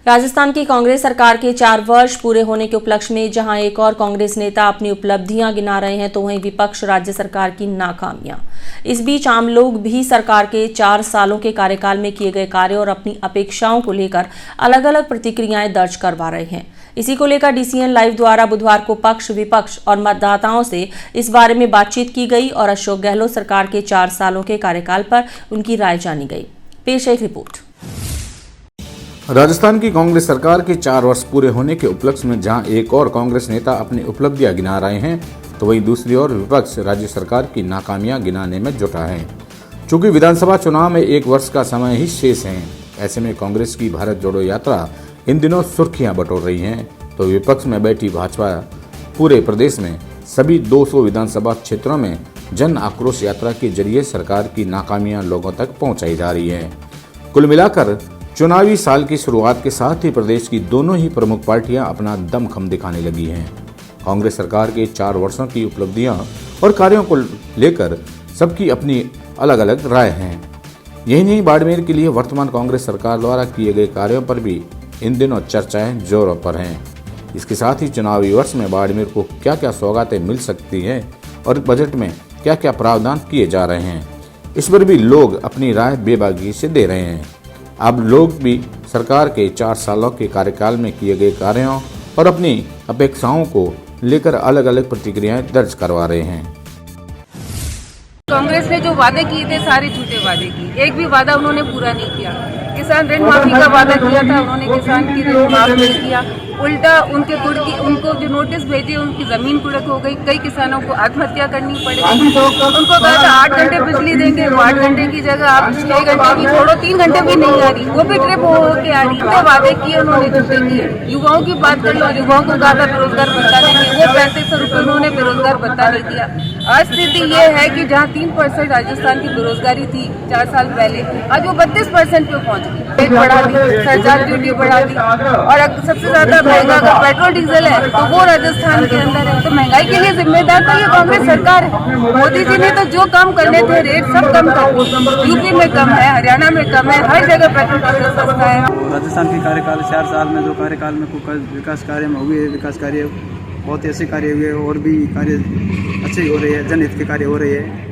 राजस्थान की कांग्रेस सरकार के 4 वर्ष पूरे होने के उपलक्ष्य में जहां एक और कांग्रेस नेता अपनी उपलब्धियां गिना रहे हैं, तो वहीं विपक्ष राज्य सरकार की नाकामियां। इस बीच आम लोग भी सरकार के 4 सालों के कार्यकाल में किए गए कार्य और अपनी अपेक्षाओं को लेकर अलग अलग प्रतिक्रियाएं दर्ज करवा रहे हैं। इसी को लेकर DCN लाइव द्वारा बुधवार को पक्ष, विपक्ष और मतदाताओं से इस बारे में बातचीत की गई और अशोक गहलोत सरकार के 4 सालों के कार्यकाल पर उनकी राय जानी गई। पेश है एक रिपोर्ट। राजस्थान की कांग्रेस सरकार के 4 वर्ष पूरे होने के उपलक्ष्य में जहां एक और कांग्रेस नेता अपनी उपलब्धियां गिना रहे हैं, तो वहीं दूसरी ओर विपक्ष राज्य सरकार की नाकामियां गिनाने में जुटा है। चूंकि विधानसभा चुनाव में 1 वर्ष का समय ही शेष है, ऐसे में कांग्रेस की भारत जोड़ो यात्रा इन दिनों सुर्खियां बटोर रही है, तो विपक्ष में बैठी भाजपा पूरे प्रदेश में सभी 200 विधानसभा क्षेत्रों में जन आक्रोश यात्रा के जरिए सरकार की नाकामियां लोगों तक पहुंचाई जा रही है। कुल मिलाकर चुनावी साल की शुरुआत के साथ ही प्रदेश की दोनों ही प्रमुख पार्टियां अपना दमखम दिखाने लगी हैं। कांग्रेस सरकार के 4 वर्षों की उपलब्धियां और कार्यों को लेकर सबकी अपनी अलग अलग राय है। यही नहीं, बाड़मेर के लिए वर्तमान कांग्रेस सरकार द्वारा किए गए कार्यों पर भी इन दिनों चर्चाएं जोरों पर हैं। इसके साथ ही चुनावी वर्ष में बाड़मेर को क्या क्या सौगातें मिल सकती हैं और बजट में क्या क्या प्रावधान किए जा रहे हैं, इस पर भी लोग अपनी राय बेबाकी से दे रहे हैं। अब लोग भी सरकार के 4 सालों के कार्यकाल में किए गए कार्यों और अपनी अपेक्षाओं को लेकर अलग अलग प्रतिक्रियाएं दर्ज करवा रहे हैं। कांग्रेस ने जो वादे किए थे सारे झूठे वादे किए, एक भी वादा उन्होंने पूरा नहीं किया। किसान ऋण माफी का वादा किया था, उन्होंने किसान की ऋण माफ नहीं किया। उल्टा उनको जो नोटिस भेजे उनकी जमीन कुड़क हो गई। कई किसानों को आत्महत्या करनी पड़ी। उनको कहा था 8 घंटे बिजली देंगे, वो 8 घंटे की जगह आप 6 घंटे की छोड़ो 3 घंटे भी नहीं आ रही, वो भी ट्रिप हो के आ रही। तो वादे किए उन्होंने झूठे किए। युवाओं की बात कर लो, युवाओं को कहा था बेरोजगार भत्ता देंगे, वो 3500 रुपये उन्होंने बेरोजगार भत्ता नहीं दिया। आज स्थिति ये है कि जहाँ 3% राजस्थान की बेरोजगारी थी 4 साल पहले, आज वो 32% पे पहुंच गई। रेट बढ़ा दी, सरचार्ज ड्यूटी बढ़ा दी, और सबसे ज्यादा महंगा अगर पेट्रोल डीजल है तो वो राजस्थान के अंदर है। तो महंगाई के लिए जिम्मेदार तो ये कांग्रेस सरकार है। मोदी जी ने तो जो काम करने थे रेट सब कम कर दिए। यूपी में कम है, हरियाणा में कम है, हर जगह पेट्रोल डीजल सस्ता है। राजस्थान की कार्यकाल 4 साल में जो कार्यकाल में विकास कार्य में हुए, विकास कार्य बहुत ही अच्छे कार्य हुए और भी कार्य अच्छे हो रहे हैं, जनहित के कार्य हो रहे हैं।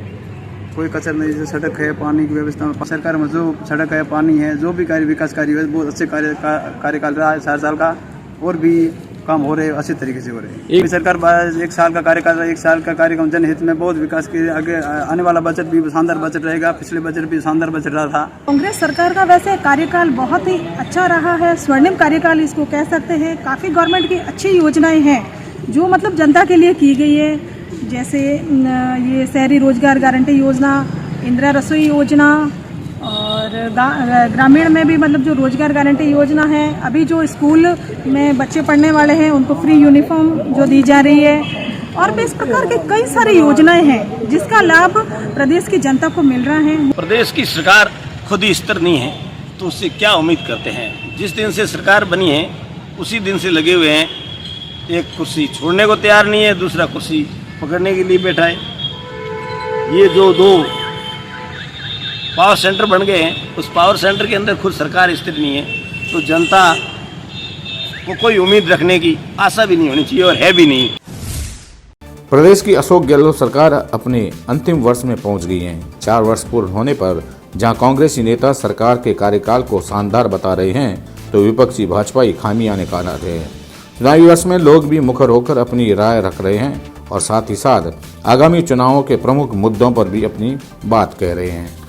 कोई कसर नहीं, जैसे सड़क है, पानी की व्यवस्था में सरकार में जो सड़क है, पानी है, जो भी कार्य विकास कार्य है बहुत अच्छे कार्यकाल रहा है 4 साल का, और भी काम हो रहे हैं, अच्छे तरीके से हो रहे हैं। एक सरकार 1 साल का कार्यकाल, 1 साल का कार्यक्रम जनहित में बहुत विकास के आगे आने वाला बजट भी शानदार बजट रहेगा। पिछले बजट भी शानदार बजट रहा था। कांग्रेस सरकार का वैसे कार्यकाल बहुत ही अच्छा रहा है, स्वर्णिम कार्यकाल इसको कह सकते हैं। काफ़ी गवर्नमेंट की अच्छी योजनाएं हैं जो मतलब जनता के लिए की गई है, जैसे ये शहरी रोजगार गारंटी योजना, इंदिरा रसोई योजना, और ग्रामीण में भी मतलब जो रोजगार गारंटी योजना है। अभी जो स्कूल में बच्चे पढ़ने वाले हैं उनको फ्री यूनिफॉर्म जो दी जा रही है, और भी इस प्रकार के कई सारी योजनाएं हैं जिसका लाभ प्रदेश की जनता को मिल रहा है। प्रदेश की सरकार खुद ही स्थिर नहीं है तो उससे क्या उम्मीद करते हैं। जिस दिन से सरकार बनी है उसी दिन से लगे हुए हैं, एक कुर्सी छोड़ने को तैयार नहीं है, दूसरा कुर्सी पकड़ने के लिए बैठा है। ये जो 2 पावर सेंटर बन गए हैं, उस पावर सेंटर के अंदर खुद सरकार स्थिर नहीं है, तो जनता को कोई उम्मीद रखने की आशा भी नहीं होनी चाहिए और है भी नहीं। प्रदेश की अशोक गहलोत सरकार अपने अंतिम वर्ष में पहुंच गई है। 4 वर्ष पूर्ण होने पर जहां कांग्रेसी नेता सरकार के कार्यकाल को शानदार बता रहे हैं, तो विपक्षी भाजपाई खामियां निकाल रहे हैं। चुनावी वर्ष में लोग भी मुखर होकर अपनी राय रख रहे हैं और साथ ही साथ आगामी चुनावों के प्रमुख मुद्दों पर भी अपनी बात कह रहे हैं।